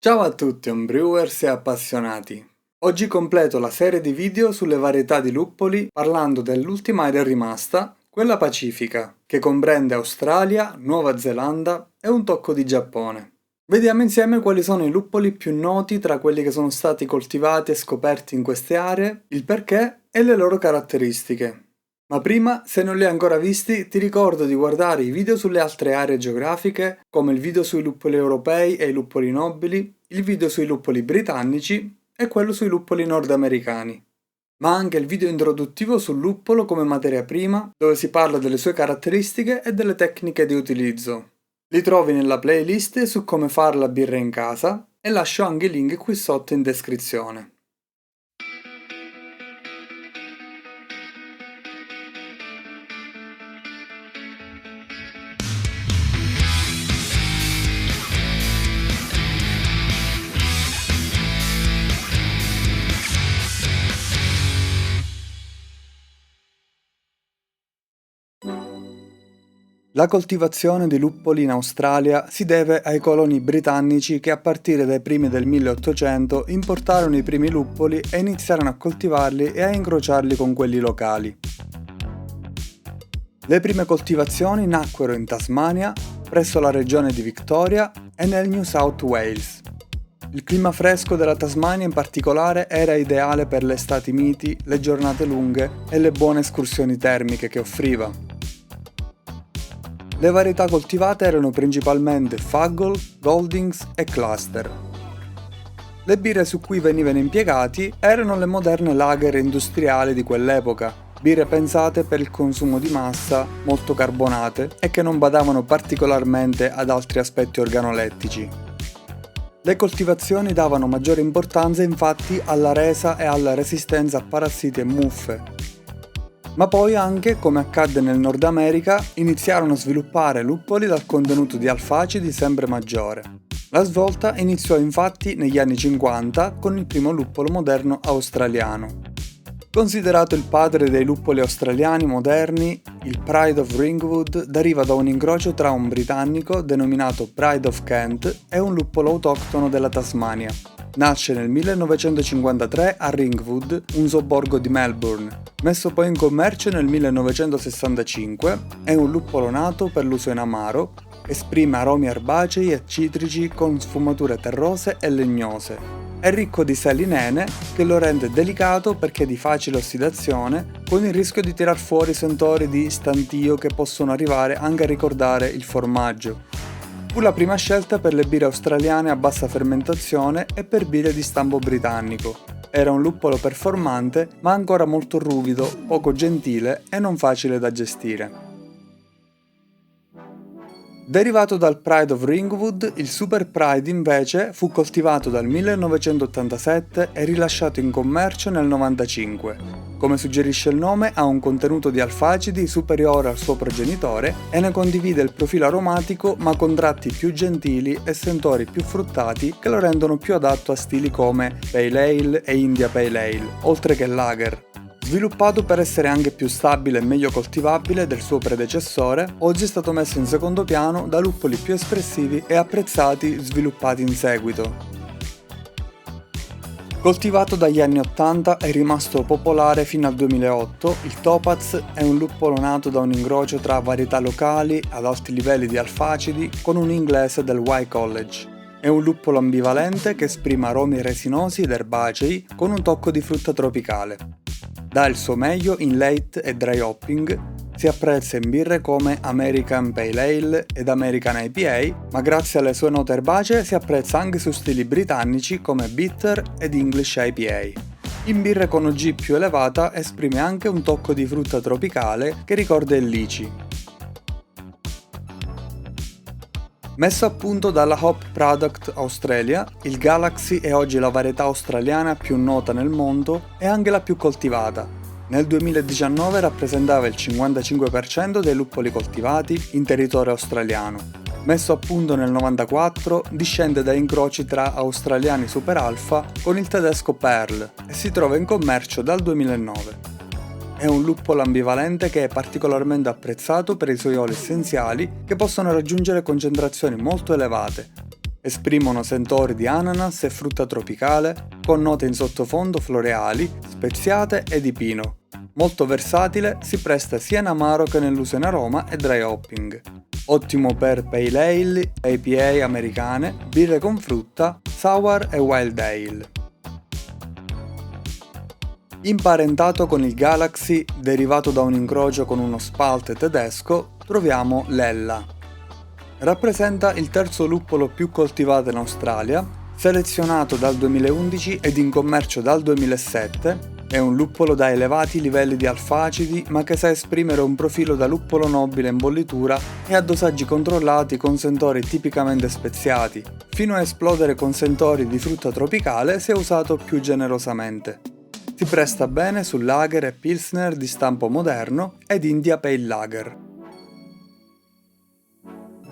Ciao a tutti homebrewers e appassionati. Oggi completo la serie di video sulle varietà di luppoli parlando dell'ultima area rimasta, quella pacifica, che comprende Australia, Nuova Zelanda e un tocco di Giappone. Vediamo insieme quali sono i luppoli più noti tra quelli che sono stati coltivati e scoperti in queste aree, il perché e le loro caratteristiche. Ma prima, se non li hai ancora visti, ti ricordo di guardare i video sulle altre aree geografiche, come il video sui luppoli europei e i luppoli nobili, il video sui luppoli britannici e quello sui luppoli nordamericani. Ma anche il video introduttivo sul luppolo come materia prima, dove si parla delle sue caratteristiche e delle tecniche di utilizzo. Li trovi nella playlist su come fare la birra in casa e lascio anche i link qui sotto in descrizione. La coltivazione di luppoli in Australia si deve ai coloni britannici che a partire dai primi del 1800 importarono i primi luppoli e iniziarono a coltivarli e a incrociarli con quelli locali. Le prime coltivazioni nacquero in Tasmania, presso la regione di Victoria e nel New South Wales. Il clima fresco della Tasmania in particolare era ideale per le estati miti, le giornate lunghe e le buone escursioni termiche che offriva. Le varietà coltivate erano principalmente Fuggle, Goldings e Cluster. Le birre su cui venivano impiegati erano le moderne lager industriali di quell'epoca, birre pensate per il consumo di massa, molto carbonate e che non badavano particolarmente ad altri aspetti organolettici. Le coltivazioni davano maggiore importanza infatti alla resa e alla resistenza a parassiti e muffe. Ma poi anche, come accadde nel Nord America, iniziarono a sviluppare luppoli dal contenuto di alfacidi sempre maggiore. La svolta iniziò infatti negli anni 50 con il primo luppolo moderno australiano. Considerato il padre dei luppoli australiani moderni, il Pride of Ringwood deriva da un incrocio tra un britannico denominato Pride of Kent e un luppolo autoctono della Tasmania. Nasce nel 1953 a Ringwood, un sobborgo di Melbourne. Messo poi in commercio nel 1965, è un luppolo nato per l'uso in amaro, esprime aromi erbacei e citrici con sfumature terrose e legnose. È ricco di sali nene che lo rende delicato perché è di facile ossidazione, con il rischio di tirar fuori sentori di stantio che possono arrivare anche a ricordare il formaggio. Fu la prima scelta per le birre australiane a bassa fermentazione e per birre di stampo britannico. Era un luppolo performante, ma ancora molto ruvido, poco gentile e non facile da gestire. Derivato dal Pride of Ringwood, il Super Pride invece fu coltivato dal 1987 e rilasciato in commercio nel 1995. Come suggerisce il nome, ha un contenuto di alfacidi superiore al suo progenitore e ne condivide il profilo aromatico ma con tratti più gentili e sentori più fruttati che lo rendono più adatto a stili come Pale Ale e India Pale Ale, oltre che Lager. Sviluppato per essere anche più stabile e meglio coltivabile del suo predecessore, oggi è stato messo in secondo piano da luppoli più espressivi e apprezzati sviluppati in seguito. Coltivato dagli anni 80 è rimasto popolare fino al 2008, il Topaz è un luppolo nato da un incrocio tra varietà locali ad alti livelli di alfacidi con un inglese del Y College. È un luppolo ambivalente che esprime aromi resinosi ed erbacei con un tocco di frutta tropicale. Dà il suo meglio in late e dry hopping, si apprezza in birre come American Pale Ale ed American IPA, ma grazie alle sue note erbacee si apprezza anche su stili britannici come Bitter ed English IPA. In birre con OG più elevata esprime anche un tocco di frutta tropicale che ricorda il lychee. Messo a punto dalla Hop Product Australia, il Galaxy è oggi la varietà australiana più nota nel mondo e anche la più coltivata. Nel 2019 rappresentava il 55% dei luppoli coltivati in territorio australiano. Messo a punto nel 1994, discende da incroci tra australiani Super Alpha con il tedesco Perl e si trova in commercio dal 2009. È un luppolo ambivalente che è particolarmente apprezzato per i suoi oli essenziali che possono raggiungere concentrazioni molto elevate. Esprimono sentori di ananas e frutta tropicale, con note in sottofondo floreali, speziate e di pino. Molto versatile, si presta sia in amaro che nell'uso in aroma e dry hopping. Ottimo per pale ale, IPA americane, birre con frutta, sour e wild ale. Imparentato con il Galaxy, derivato da un incrocio con uno Spalt tedesco, troviamo l'Ella. Rappresenta il terzo luppolo più coltivato in Australia, selezionato dal 2011 ed in commercio dal 2007. È un luppolo da elevati livelli di alfacidi, ma che sa esprimere un profilo da luppolo nobile in bollitura e a dosaggi controllati con sentori tipicamente speziati, fino a esplodere con sentori di frutta tropicale se usato più generosamente. Si presta bene su lager e pilsner di stampo moderno ed India Pale Lager.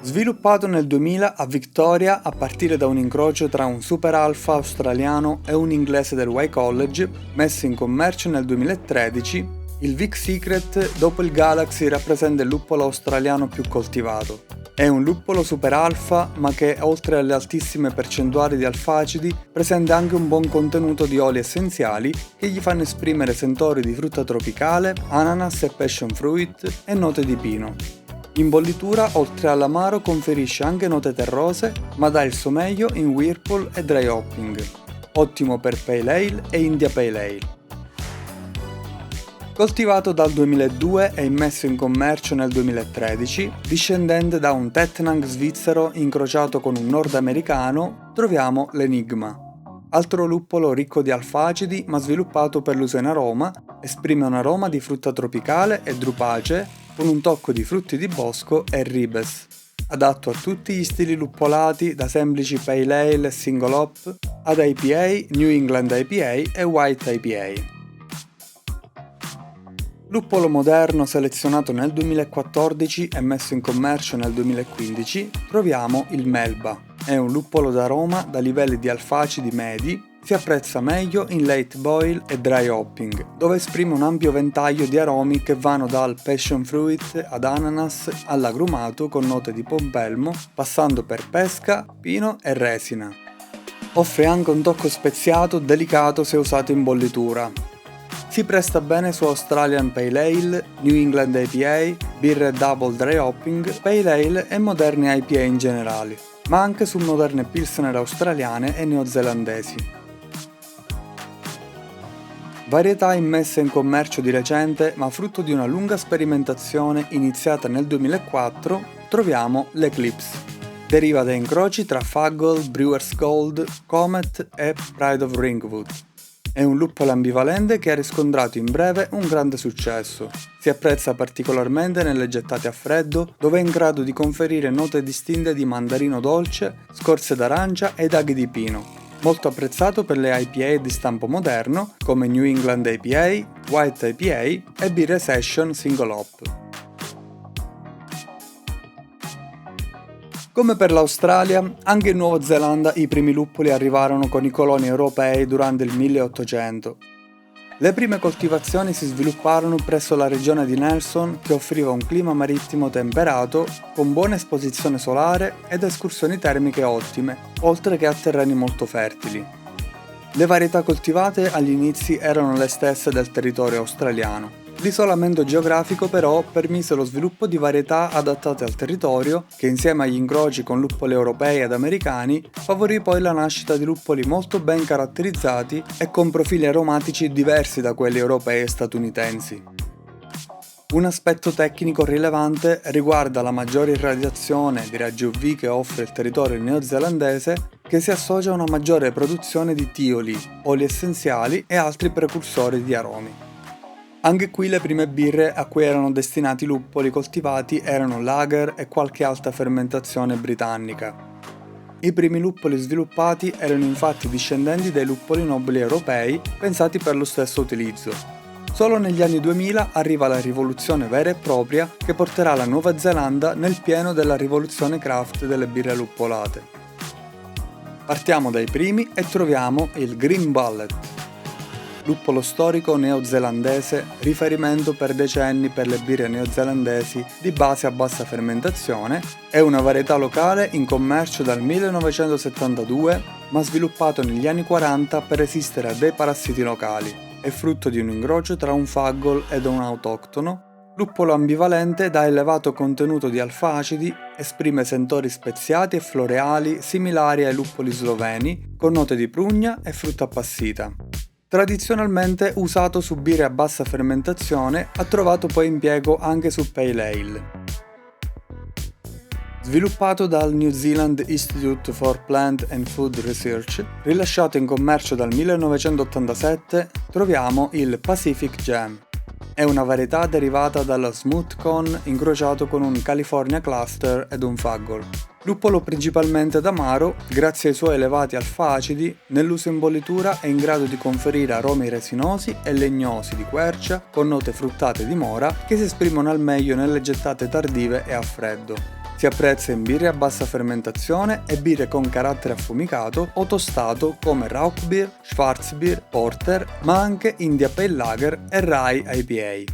Sviluppato nel 2000 a Victoria a partire da un incrocio tra un Super Alpha australiano e un inglese del Y College, messo in commercio nel 2013, il Vic Secret dopo il Galaxy rappresenta il luppolo australiano più coltivato. È un luppolo Super Alpha, ma che oltre alle altissime percentuali di alfacidi presenta anche un buon contenuto di oli essenziali che gli fanno esprimere sentori di frutta tropicale, ananas e passion fruit e note di pino. In bollitura, oltre all'amaro, conferisce anche note terrose, ma dà il suo meglio in whirlpool e dry hopping. Ottimo per pale ale e India Pale Ale. Coltivato dal 2002 e immesso in commercio nel 2013, discendente da un Tettnang svizzero incrociato con un nordamericano, troviamo l'Enigma. Altro luppolo ricco di alfacidi, ma sviluppato per l'uso in aroma, esprime un aroma di frutta tropicale e drupacee, con un tocco di frutti di bosco e ribes, adatto a tutti gli stili luppolati da semplici pale ale e single hop ad IPA, New England IPA e White IPA. Luppolo moderno selezionato nel 2014 e messo in commercio nel 2015, troviamo il Melba. È un luppolo d'aroma da livelli di alfacidi medi. Si apprezza meglio in late boil e dry hopping, dove esprime un ampio ventaglio di aromi che vanno dal passion fruit ad ananas all'agrumato con note di pompelmo, passando per pesca, pino e resina. Offre anche un tocco speziato delicato se usato in bollitura. Si presta bene su Australian Pale Ale, New England IPA, birre double dry hopping, Pale Ale e moderni IPA in generale, ma anche su moderne pilsner australiane e neozelandesi. Varietà immessa in commercio di recente, ma frutto di una lunga sperimentazione iniziata nel 2004, troviamo l'Eclipse. Deriva da incroci tra Faggle, Brewer's Gold, Comet e Pride of Ringwood. È un luppolo ambivalente che ha riscontrato in breve un grande successo. Si apprezza particolarmente nelle gettate a freddo, dove è in grado di conferire note distinte di mandarino dolce, scorze d'arancia ed aghi di pino. Molto apprezzato per le IPA di stampo moderno come New England IPA, White IPA e birre session single hop. Come per l'Australia, anche in Nuova Zelanda i primi luppoli arrivarono con i coloni europei durante il 1800. Le prime coltivazioni si svilupparono presso la regione di Nelson, che offriva un clima marittimo temperato, con buona esposizione solare ed escursioni termiche ottime, oltre che a terreni molto fertili. Le varietà coltivate agli inizi erano le stesse del territorio australiano. L'isolamento geografico però permise lo sviluppo di varietà adattate al territorio che insieme agli incroci con luppoli europei ed americani favorì poi la nascita di luppoli molto ben caratterizzati e con profili aromatici diversi da quelli europei e statunitensi. Un aspetto tecnico rilevante riguarda la maggiore irradiazione di raggi UV che offre il territorio neozelandese, che si associa a una maggiore produzione di tioli, oli essenziali e altri precursori di aromi. Anche qui le prime birre a cui erano destinati luppoli coltivati erano lager e qualche alta fermentazione britannica. I primi luppoli sviluppati erano infatti discendenti dai luppoli nobili europei pensati per lo stesso utilizzo. Solo negli anni 2000 arriva la rivoluzione vera e propria che porterà la Nuova Zelanda nel pieno della rivoluzione craft delle birre luppolate. Partiamo dai primi e troviamo il Green Bullet. luppolo storico neozelandese, riferimento per decenni per le birre neozelandesi di base a bassa fermentazione, è una varietà locale in commercio dal 1972, ma sviluppato negli anni 40 per resistere a dei parassiti locali. È frutto di un incrocio tra un faggol ed un autoctono. Luppolo ambivalente da elevato contenuto di alfa-acidi, esprime sentori speziati e floreali similari ai luppoli sloveni, con note di prugna e frutta appassita. Tradizionalmente usato su birre a bassa fermentazione, ha trovato poi impiego anche su pale ale. Sviluppato dal New Zealand Institute for Plant and Food Research, rilasciato in commercio dal 1987, troviamo il Pacific Jam. È una varietà derivata dallo smooth cone incrociato con un California cluster ed un faggol. Luppolo principalmente d'amaro, grazie ai suoi elevati alfa-acidi, nell'uso in bollitura è in grado di conferire aromi resinosi e legnosi di quercia con note fruttate di mora che si esprimono al meglio nelle gettate tardive e a freddo. Si apprezza in birre a bassa fermentazione e birre con carattere affumicato o tostato come Rauchbier, Schwarzbier, Porter, ma anche India Pale Lager e Rye IPA.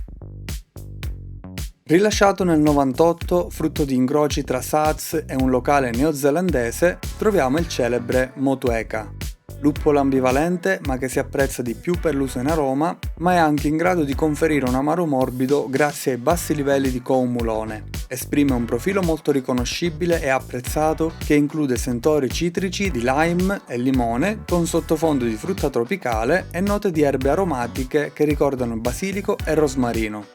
Rilasciato nel 98, frutto di incroci tra Saaz e un locale neozelandese, troviamo il celebre Motueka. Luppolo ambivalente, ma che si apprezza di più per l'uso in aroma, ma è anche in grado di conferire un amaro morbido grazie ai bassi livelli di coumulone. Esprime un profilo molto riconoscibile e apprezzato che include sentori citrici di lime e limone con sottofondo di frutta tropicale e note di erbe aromatiche che ricordano basilico e rosmarino.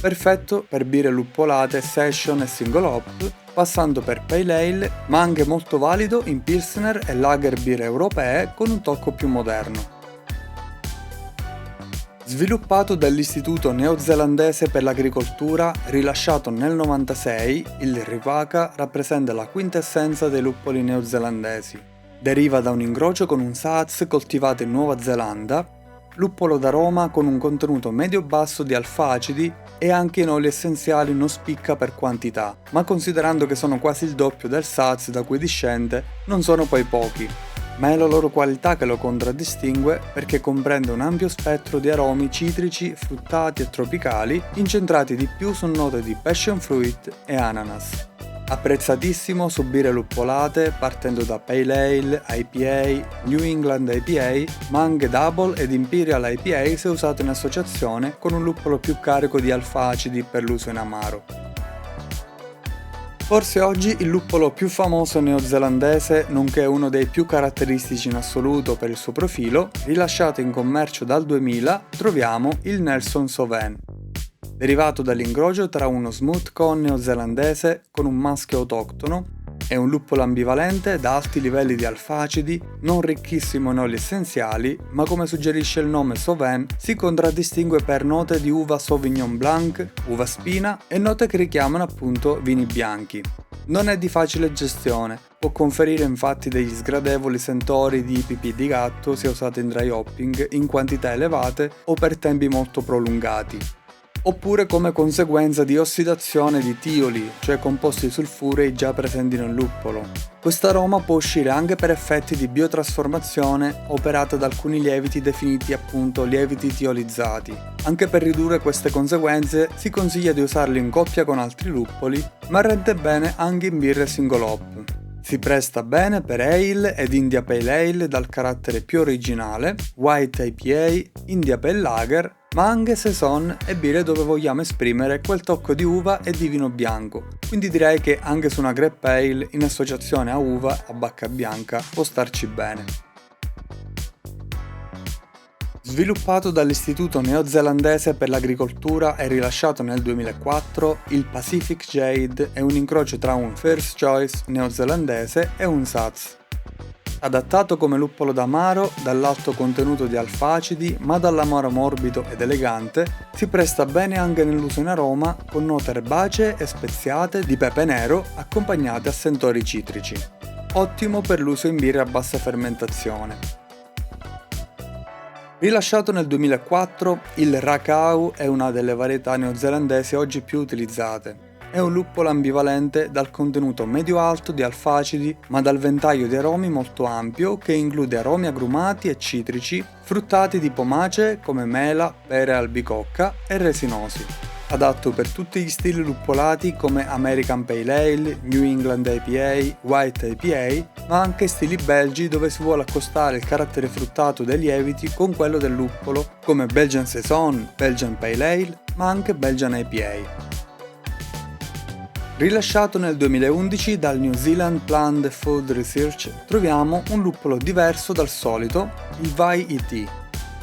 Perfetto per birre luppolate session e single hop, passando per pale ale, ma anche molto valido in pilsner e lager birre europee con un tocco più moderno. Sviluppato dall'Istituto Neozelandese per l'Agricoltura, rilasciato nel 96, il Rivaka rappresenta la quintessenza dei luppoli neozelandesi. Deriva da un incrocio con un Saaz coltivato in Nuova Zelanda, luppolo d'aroma con un contenuto medio-basso di alfa-acidi e anche in oli essenziali non spicca per quantità, ma considerando che sono quasi il doppio del Saaz da cui discende, non sono poi pochi. Ma è la loro qualità che lo contraddistingue perché comprende un ampio spettro di aromi citrici, fruttati e tropicali, incentrati di più su note di passion fruit e ananas. Apprezzatissimo su birre luppolate partendo da Pale Ale, IPA, New England IPA, ma anche Double ed Imperial IPA se usato in associazione con un luppolo più carico di alfa-acidi per l'uso in amaro. Forse oggi il luppolo più famoso neozelandese, nonché uno dei più caratteristici in assoluto per il suo profilo, rilasciato in commercio dal 2000, troviamo il Nelson Sauvin. Derivato dall'incrocio tra uno smooth cone neozelandese con un maschio autoctono, è un luppolo ambivalente da alti livelli di alfa-acidi, non ricchissimo in oli essenziali, ma come suggerisce il nome Sauvin, si contraddistingue per note di uva Sauvignon Blanc, uva spina e note che richiamano appunto vini bianchi. Non è di facile gestione, può conferire infatti degli sgradevoli sentori di pipì di gatto sia usato in dry hopping in quantità elevate o per tempi molto prolungati. Oppure come conseguenza di ossidazione di tioli, cioè composti sulfurei già presenti nel luppolo. Quest'aroma può uscire anche per effetti di biotrasformazione operata da alcuni lieviti definiti appunto lieviti tiolizzati. Anche per ridurre queste conseguenze si consiglia di usarli in coppia con altri luppoli, ma rende bene anche in birre single hop. Si presta bene per ale ed India Pale Ale dal carattere più originale, White IPA, India Pale Lager, ma anche saison e birre dove vogliamo esprimere quel tocco di uva e di vino bianco, quindi direi che anche su una Grape Ale in associazione a uva a bacca bianca può starci bene. Sviluppato dall'Istituto Neozelandese per l'Agricoltura e rilasciato nel 2004, il Pacific Jade è un incrocio tra un First Choice neozelandese e un Saaz. Adattato come luppolo d'amaro, dall'alto contenuto di alfa-acidi, ma dall'amaro morbido ed elegante, si presta bene anche nell'uso in aroma con note erbacee e speziate di pepe nero accompagnate a sentori citrici. Ottimo per l'uso in birre a bassa fermentazione. Rilasciato nel 2004, il Rakau è una delle varietà neozelandesi oggi più utilizzate. è un luppolo ambivalente dal contenuto medio-alto di alfacidi, ma dal ventaglio di aromi molto ampio che include aromi agrumati e citrici, fruttati di pomace come mela, pere, albicocca e resinosi. Adatto per tutti gli stili luppolati come American Pale Ale, New England IPA, White IPA, ma anche stili belgi dove si vuole accostare il carattere fruttato dei lieviti con quello del luppolo come Belgian Saison, Belgian Pale Ale, ma anche Belgian IPA. Rilasciato nel 2011 dal New Zealand Plant Food Research, troviamo un luppolo diverso dal solito, il Vai IT.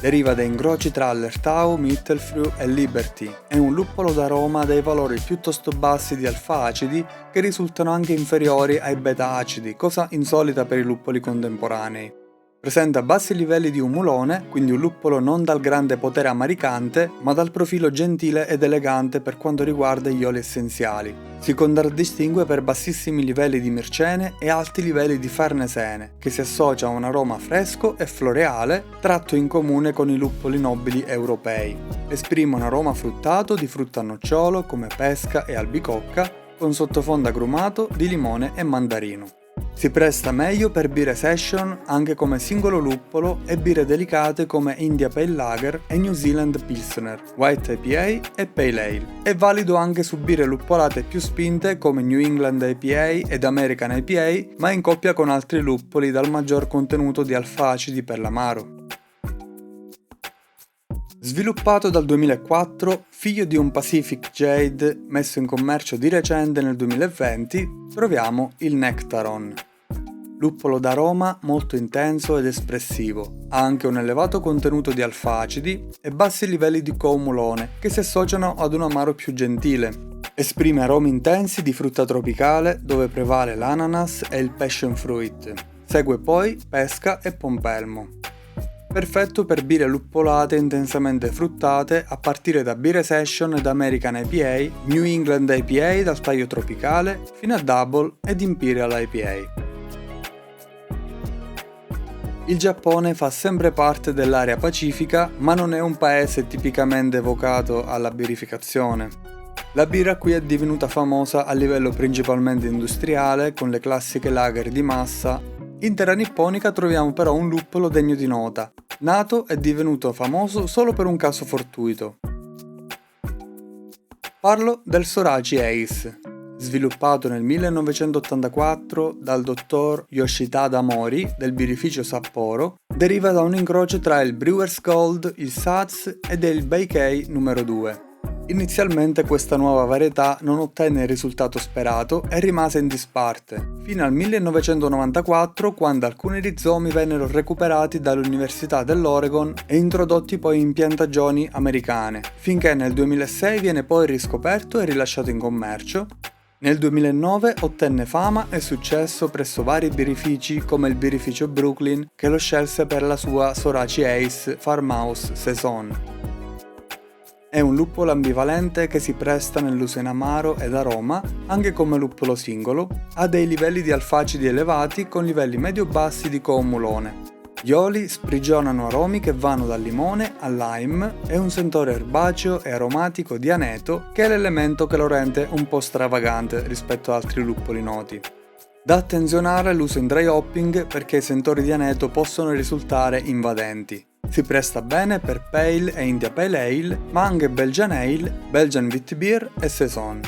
Deriva da incroci tra Hallertau, Mittelfrüh e Liberty. È un luppolo d'aroma dai valori piuttosto bassi di alfa-acidi che risultano anche inferiori ai beta-acidi, cosa insolita per i luppoli contemporanei. Presenta bassi livelli di umulone, quindi un luppolo non dal grande potere amaricante, ma dal profilo gentile ed elegante per quanto riguarda gli oli essenziali. Si contraddistingue per bassissimi livelli di mircene e alti livelli di farnesene, che si associa a un aroma fresco e floreale, tratto in comune con i luppoli nobili europei. Esprime un aroma fruttato di frutta a nocciolo come pesca e albicocca, con sottofondo agrumato di limone e mandarino. Si presta meglio per birre session anche come singolo luppolo e birre delicate come India Pale Lager e New Zealand Pilsner, White IPA e Pale Ale. È valido anche su birre luppolate più spinte come New England IPA ed American IPA, ma in coppia con altri luppoli dal maggior contenuto di alfa-acidi per l'amaro. Sviluppato dal 2004, figlio di un Pacific Jade messo in commercio di recente nel 2020, troviamo il Nectaron. Luppolo d'aroma molto intenso ed espressivo, ha anche un elevato contenuto di alfa-acidi e bassi livelli di coumulone che si associano ad un amaro più gentile. Esprime aromi intensi di frutta tropicale dove prevale l'ananas e il passion fruit. Segue poi pesca e pompelmo. Perfetto per birre luppolate intensamente fruttate a partire da birre session ed American IPA, New England IPA dal taglio tropicale fino a Double ed Imperial IPA. Il Giappone fa sempre parte dell'area pacifica, ma non è un paese tipicamente vocato alla birrificazione. La birra qui è divenuta famosa a livello principalmente industriale con le classiche lager di massa. In terra nipponica troviamo però un luppolo degno di nota, nato e divenuto famoso solo per un caso fortuito. Parlo del Sorachi Ace, sviluppato nel 1984 dal dottor Yoshitada Mori del birrificio Sapporo, deriva da un incrocio tra il Brewer's Gold, il Satz ed il Beikei numero 2. Inizialmente questa nuova varietà non ottenne il risultato sperato e rimase in disparte, fino al 1994 quando alcuni rizomi vennero recuperati dall'Università dell'Oregon e introdotti poi in piantagioni americane, finché nel 2006 viene poi riscoperto e rilasciato in commercio. Nel 2009 ottenne fama e successo presso vari birrifici come il birrificio Brooklyn che lo scelse per la sua Sorachi Ace Farmhouse Saison. È un luppolo ambivalente che si presta nell'uso in amaro ed aroma, anche come luppolo singolo, ha dei livelli di alfacidi elevati con livelli medio-bassi di coumulone. Gli oli sprigionano aromi che vanno dal limone al lime e un sentore erbaceo e aromatico di aneto che è l'elemento che lo rende un po' stravagante rispetto ad altri luppoli noti. Da attenzionare l'uso in dry hopping perché i sentori di aneto possono risultare invadenti. Si presta bene per Pale e India Pale Ale, ma anche Belgian Ale, Belgian Wheat Beer e Saison.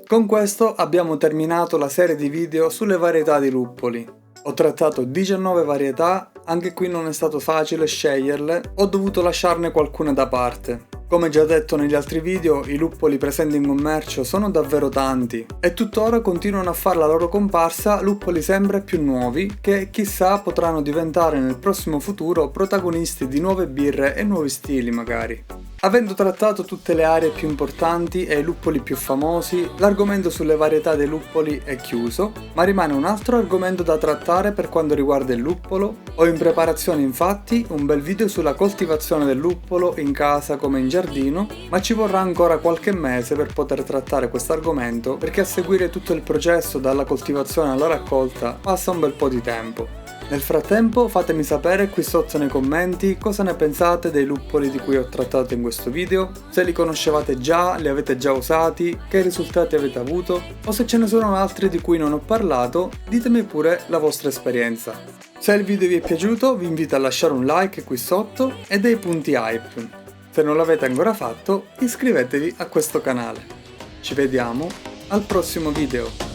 Con questo abbiamo terminato la serie di video sulle varietà di luppoli. Ho trattato 19 varietà, anche qui non è stato facile sceglierle, ho dovuto lasciarne qualcuna da parte. Come già detto negli altri video, i luppoli presenti in commercio sono davvero tanti e tuttora continuano a fare la loro comparsa luppoli sempre più nuovi che chissà potranno diventare nel prossimo futuro protagonisti di nuove birre e nuovi stili magari. Avendo trattato tutte le aree più importanti e i luppoli più famosi, l'argomento sulle varietà dei luppoli è chiuso, ma rimane un altro argomento da trattare per quanto riguarda il luppolo. Ho in preparazione infatti un bel video sulla coltivazione del luppolo in casa come in giardino, ma ci vorrà ancora qualche mese per poter trattare questo argomento perché a seguire tutto il processo dalla coltivazione alla raccolta passa un bel po' di tempo. Nel frattempo fatemi sapere qui sotto nei commenti cosa ne pensate dei luppoli di cui ho trattato in questo video, se li conoscevate già, li avete già usati, che risultati avete avuto, o se ce ne sono altri di cui non ho parlato, ditemi pure la vostra esperienza. Se il video vi è piaciuto vi invito a lasciare un like qui sotto e dei punti hype. Se non l'avete ancora fatto, iscrivetevi a questo canale. Ci vediamo al prossimo video.